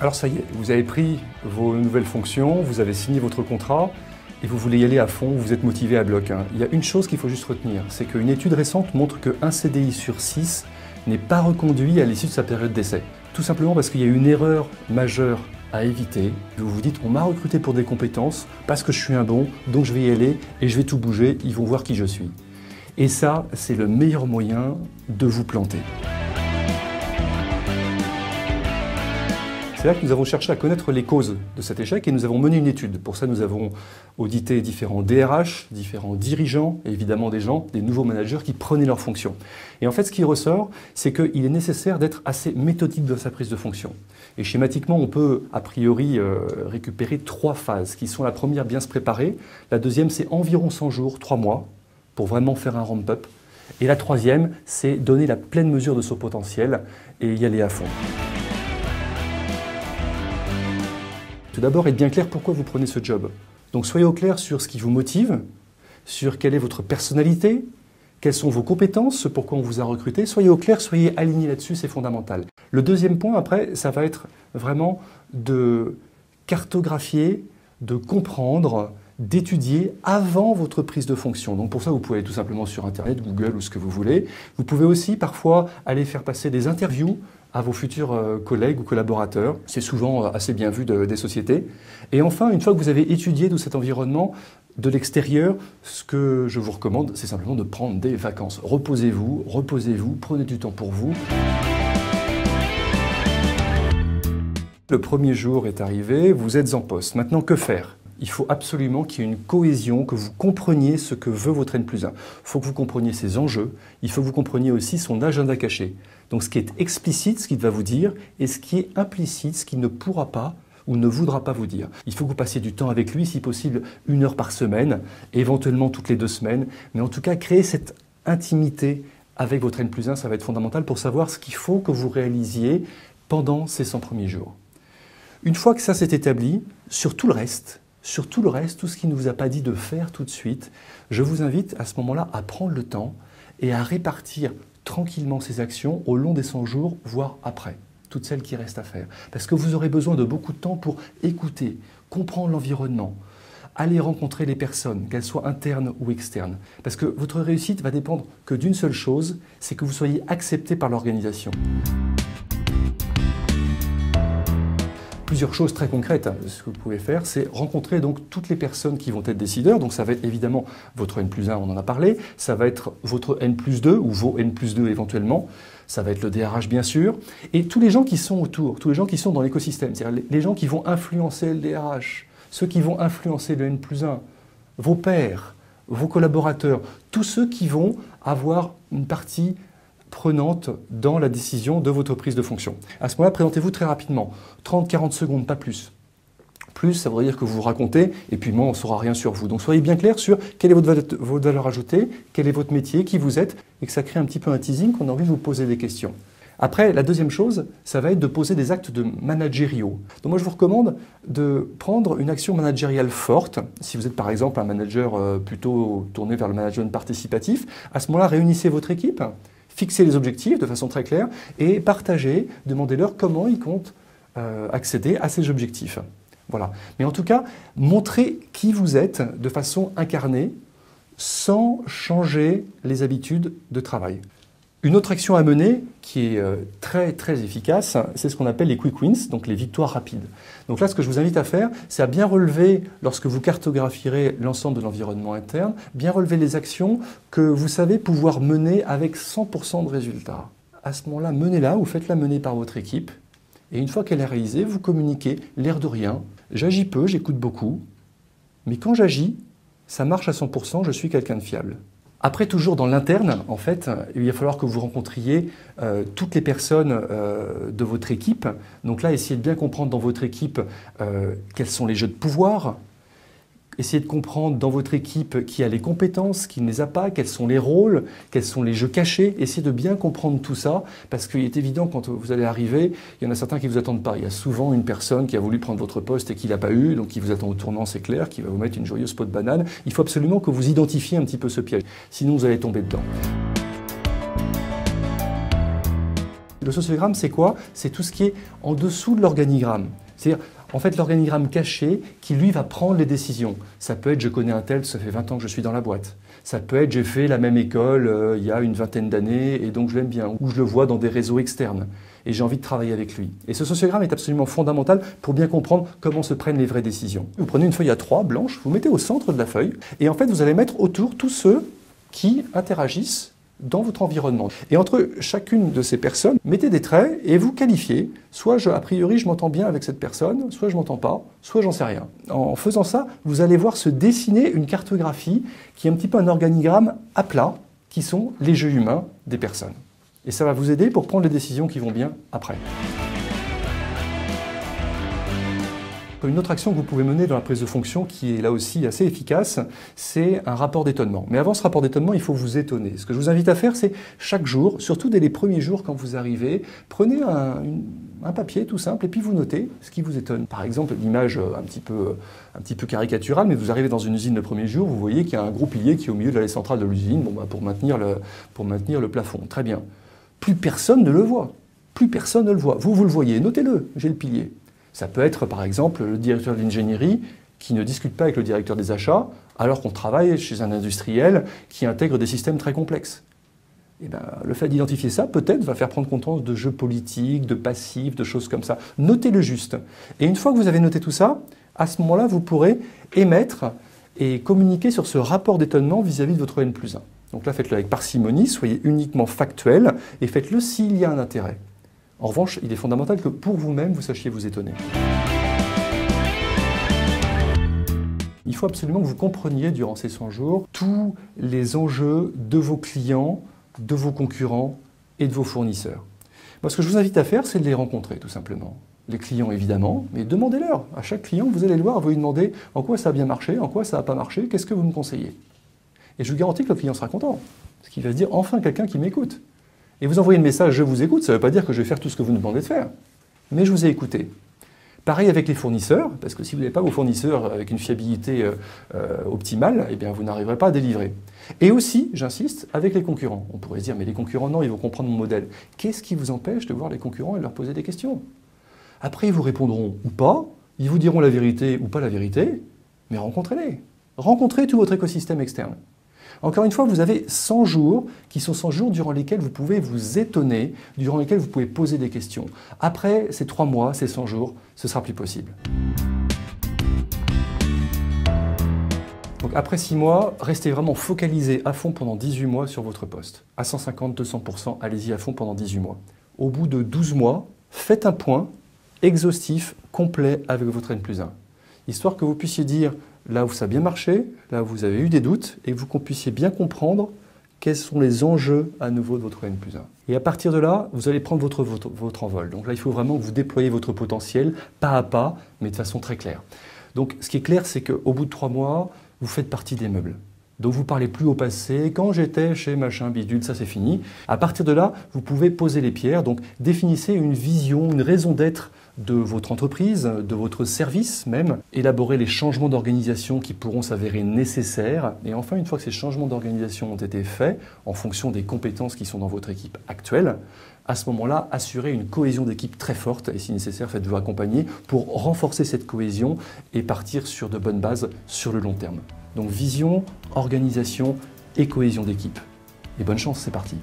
Alors ça y est, vous avez pris vos nouvelles fonctions, vous avez signé votre contrat et vous voulez y aller à fond, vous êtes motivé à bloc. Il y a une chose qu'il faut juste retenir, c'est qu'une étude récente montre qu'un CDI sur 6 n'est pas reconduit à l'issue de sa période d'essai. Tout simplement parce qu'il y a une erreur majeure à éviter. Vous vous dites, on m'a recruté pour des compétences, parce que je suis un bon, donc je vais y aller et je vais tout bouger, ils vont voir qui je suis. Et ça, c'est le meilleur moyen de vous planter. C'est là que nous avons cherché à connaître les causes de cet échec et nous avons mené une étude. Pour ça, nous avons audité différents DRH, différents dirigeants et évidemment des nouveaux managers qui prenaient leurs fonctions. Et en fait, ce qui ressort, c'est qu'il est nécessaire d'être assez méthodique dans sa prise de fonction. Et schématiquement, on peut a priori récupérer 3 phases qui sont la première, bien se préparer. La deuxième, c'est environ 100 jours, 3 mois, pour vraiment faire un ramp-up. Et la troisième, c'est donner la pleine mesure de son potentiel et y aller à fond. Tout d'abord, être bien clair pourquoi vous prenez ce job. Donc soyez au clair sur ce qui vous motive, sur quelle est votre personnalité, quelles sont vos compétences, ce pourquoi on vous a recruté. Soyez au clair, soyez alignés là-dessus, c'est fondamental. Le deuxième point, après, ça va être vraiment de cartographier, de comprendre, d'étudier avant votre prise de fonction. Donc pour ça, vous pouvez aller tout simplement sur Internet, Google ou ce que vous voulez. Vous pouvez aussi parfois aller faire passer des interviews à vos futurs collègues ou collaborateurs. C'est souvent assez bien vu des sociétés. Et enfin, une fois que vous avez étudié tout cet environnement de l'extérieur, ce que je vous recommande, c'est simplement de prendre des vacances. Reposez-vous, prenez du temps pour vous. Le premier jour est arrivé, vous êtes en poste. Maintenant, que faire ? Il faut absolument qu'il y ait une cohésion, que vous compreniez ce que veut votre N+1. Il faut que vous compreniez ses enjeux, il faut que vous compreniez aussi son agenda caché. Donc ce qui est explicite, ce qu'il va vous dire, et ce qui est implicite, ce qu'il ne pourra pas ou ne voudra pas vous dire. Il faut que vous passiez du temps avec lui, si possible 1 heure par semaine, éventuellement toutes les 2 semaines, mais en tout cas créer cette intimité avec votre N+1, ça va être fondamental pour savoir ce qu'il faut que vous réalisiez pendant ces 100 premiers jours. Une fois que ça s'est établi, sur tout le reste, tout ce qu'il ne vous a pas dit de faire tout de suite, je vous invite à ce moment-là à prendre le temps et à répartir tranquillement ces actions au long des 100 jours, voire après, toutes celles qui restent à faire. Parce que vous aurez besoin de beaucoup de temps pour écouter, comprendre l'environnement, aller rencontrer les personnes, qu'elles soient internes ou externes. Parce que votre réussite va dépendre que d'une seule chose, c'est que vous soyez accepté par l'organisation. Plusieurs choses très concrètes. Ce que vous pouvez faire, c'est rencontrer donc toutes les personnes qui vont être décideurs. Donc ça va être évidemment votre N+1, on en a parlé. Ça va être votre N+2 ou vos N+2 éventuellement. Ça va être le DRH bien sûr. Et tous les gens qui sont autour, tous les gens qui sont dans l'écosystème. C'est-à-dire les gens qui vont influencer le DRH, ceux qui vont influencer le N+1, vos pairs, vos collaborateurs, tous ceux qui vont avoir une partie prenante dans la décision de votre prise de fonction. À ce moment-là, présentez-vous très rapidement, 30-40 secondes, pas plus. Plus, ça voudrait dire que vous vous racontez, et puis moi, on ne saura rien sur vous. Donc soyez bien clair sur quelle est votre valeur ajoutée, quel est votre métier, qui vous êtes, et que ça crée un petit peu un teasing, qu'on a envie de vous poser des questions. Après, la deuxième chose, ça va être de poser des actes de managériaux. Donc moi, je vous recommande de prendre une action managériale forte. Si vous êtes par exemple un manager plutôt tourné vers le management participatif, à ce moment-là, réunissez votre équipe, fixez les objectifs de façon très claire et partagez, demandez-leur comment ils comptent accéder à ces objectifs. Voilà. Mais en tout cas, montrez qui vous êtes de façon incarnée sans changer les habitudes de travail. Une autre action à mener qui est très efficace, c'est ce qu'on appelle les quick wins, donc les victoires rapides. Donc là, ce que je vous invite à faire, c'est à bien relever, lorsque vous cartographierez l'ensemble de l'environnement interne, bien relever les actions que vous savez pouvoir mener avec 100% de résultats. À ce moment-là, menez-la ou faites-la mener par votre équipe. Et une fois qu'elle est réalisée, vous communiquez l'air de rien. J'agis peu, j'écoute beaucoup, mais quand j'agis, ça marche à 100%, je suis quelqu'un de fiable. Après, toujours dans l'interne, en fait, il va falloir que vous rencontriez toutes les personnes de votre équipe. Donc là, essayez de bien comprendre dans votre équipe quels sont les jeux de pouvoir. Essayez de comprendre dans votre équipe qui a les compétences, qui ne les a pas, quels sont les rôles, quels sont les jeux cachés. Essayez de bien comprendre tout ça, parce qu'il est évident, quand vous allez arriver, il y en a certains qui ne vous attendent pas. Il y a souvent une personne qui a voulu prendre votre poste et qui ne l'a pas eu, donc qui vous attend au tournant, c'est clair, qui va vous mettre une joyeuse peau de banane. Il faut absolument que vous identifiez un petit peu ce piège, sinon vous allez tomber dedans. Le sociogramme, c'est quoi? C'est tout ce qui est en dessous de l'organigramme. C'est-à-dire, en fait, l'organigramme caché qui, lui, va prendre les décisions. Ça peut être, je connais un tel, ça fait 20 ans que je suis dans la boîte. Ça peut être, j'ai fait la même école il y a une vingtaine d'années et donc je l'aime bien. Ou je le vois dans des réseaux externes et j'ai envie de travailler avec lui. Et ce sociogramme est absolument fondamental pour bien comprendre comment se prennent les vraies décisions. Vous prenez une feuille A3 blanche, vous mettez au centre de la feuille et en fait, vous allez mettre autour tous ceux qui interagissent dans votre environnement. Et entre chacune de ces personnes, mettez des traits et vous qualifiez. Soit a priori, je m'entends bien avec cette personne, soit je m'entends pas, soit j'en sais rien. En faisant ça, vous allez voir se dessiner une cartographie qui est un petit peu un organigramme à plat, qui sont les jeux humains des personnes. Et ça va vous aider pour prendre les décisions qui vont bien après. Une autre action que vous pouvez mener dans la prise de fonction, qui est là aussi assez efficace, c'est un rapport d'étonnement. Mais avant ce rapport d'étonnement, il faut vous étonner. Ce que je vous invite à faire, c'est chaque jour, surtout dès les premiers jours quand vous arrivez, prenez un papier tout simple et puis vous notez ce qui vous étonne. Par exemple, l'image un petit peu caricaturale, mais vous arrivez dans une usine le premier jour, vous voyez qu'il y a un gros pilier qui est au milieu de l'allée centrale de l'usine pour maintenir le plafond. Très bien. Plus personne ne le voit. Plus personne ne le voit. Vous le voyez. Notez-le. J'ai le pilier. Ça peut être, par exemple, le directeur de l'ingénierie qui ne discute pas avec le directeur des achats alors qu'on travaille chez un industriel qui intègre des systèmes très complexes. Et bien, le fait d'identifier ça, peut-être, va faire prendre conscience de jeux politiques, de passifs, de choses comme ça. Notez-le juste. Et une fois que vous avez noté tout ça, à ce moment-là, vous pourrez émettre et communiquer sur ce rapport d'étonnement vis-à-vis de votre N+1. Donc là, faites-le avec parcimonie, soyez uniquement factuel et faites-le s'il y a un intérêt. En revanche, il est fondamental que pour vous-même, vous sachiez vous étonner. Il faut absolument que vous compreniez durant ces 100 jours tous les enjeux de vos clients, de vos concurrents et de vos fournisseurs. Moi, ce que je vous invite à faire, c'est de les rencontrer, tout simplement. Les clients, évidemment, mais demandez-leur. À chaque client, vous allez le voir, vous lui demandez en quoi ça a bien marché, en quoi ça n'a pas marché, qu'est-ce que vous me conseillez. Et je vous garantis que le client sera content, parce qu'il va se dire « enfin quelqu'un qui m'écoute ». Et vous envoyez le message « je vous écoute », ça ne veut pas dire que je vais faire tout ce que vous me demandez de faire. Mais je vous ai écouté. Pareil avec les fournisseurs, parce que si vous n'avez pas vos fournisseurs avec une fiabilité optimale, eh bien vous n'arriverez pas à délivrer. Et aussi, j'insiste, avec les concurrents. On pourrait se dire « mais les concurrents, non, ils vont comprendre mon modèle ». Qu'est-ce qui vous empêche de voir les concurrents et de leur poser des questions? Après, ils vous répondront ou pas, ils vous diront la vérité ou pas la vérité, mais rencontrez-les. Rencontrez tout votre écosystème externe. Encore une fois, vous avez 100 jours qui sont 100 jours durant lesquels vous pouvez vous étonner, durant lesquels vous pouvez poser des questions. Après ces 3 mois, ces 100 jours, ce sera plus possible. Donc après 6 mois, restez vraiment focalisé à fond pendant 18 mois sur votre poste. À 150-200%, allez-y à fond pendant 18 mois. Au bout de 12 mois, faites un point exhaustif, complet avec votre N+1. Histoire que vous puissiez dire là où ça a bien marché, là où vous avez eu des doutes, et que vous puissiez bien comprendre quels sont les enjeux à nouveau de votre N+1. Et à partir de là, vous allez prendre votre envol. Donc là, il faut vraiment que vous déployiez votre potentiel, pas à pas, mais de façon très claire. Donc ce qui est clair, c'est qu'au bout de 3 mois, vous faites partie des meubles. Donc vous ne parlez plus au passé, quand j'étais chez machin bidule, ça c'est fini. À partir de là, vous pouvez poser les pierres, donc définissez une vision, une raison d'être de votre entreprise, de votre service même, élaborer les changements d'organisation qui pourront s'avérer nécessaires. Et enfin, une fois que ces changements d'organisation ont été faits, en fonction des compétences qui sont dans votre équipe actuelle, à ce moment-là, assurez une cohésion d'équipe très forte et si nécessaire, faites-vous accompagner pour renforcer cette cohésion et partir sur de bonnes bases sur le long terme. Donc vision, organisation et cohésion d'équipe. Et bonne chance, c'est parti.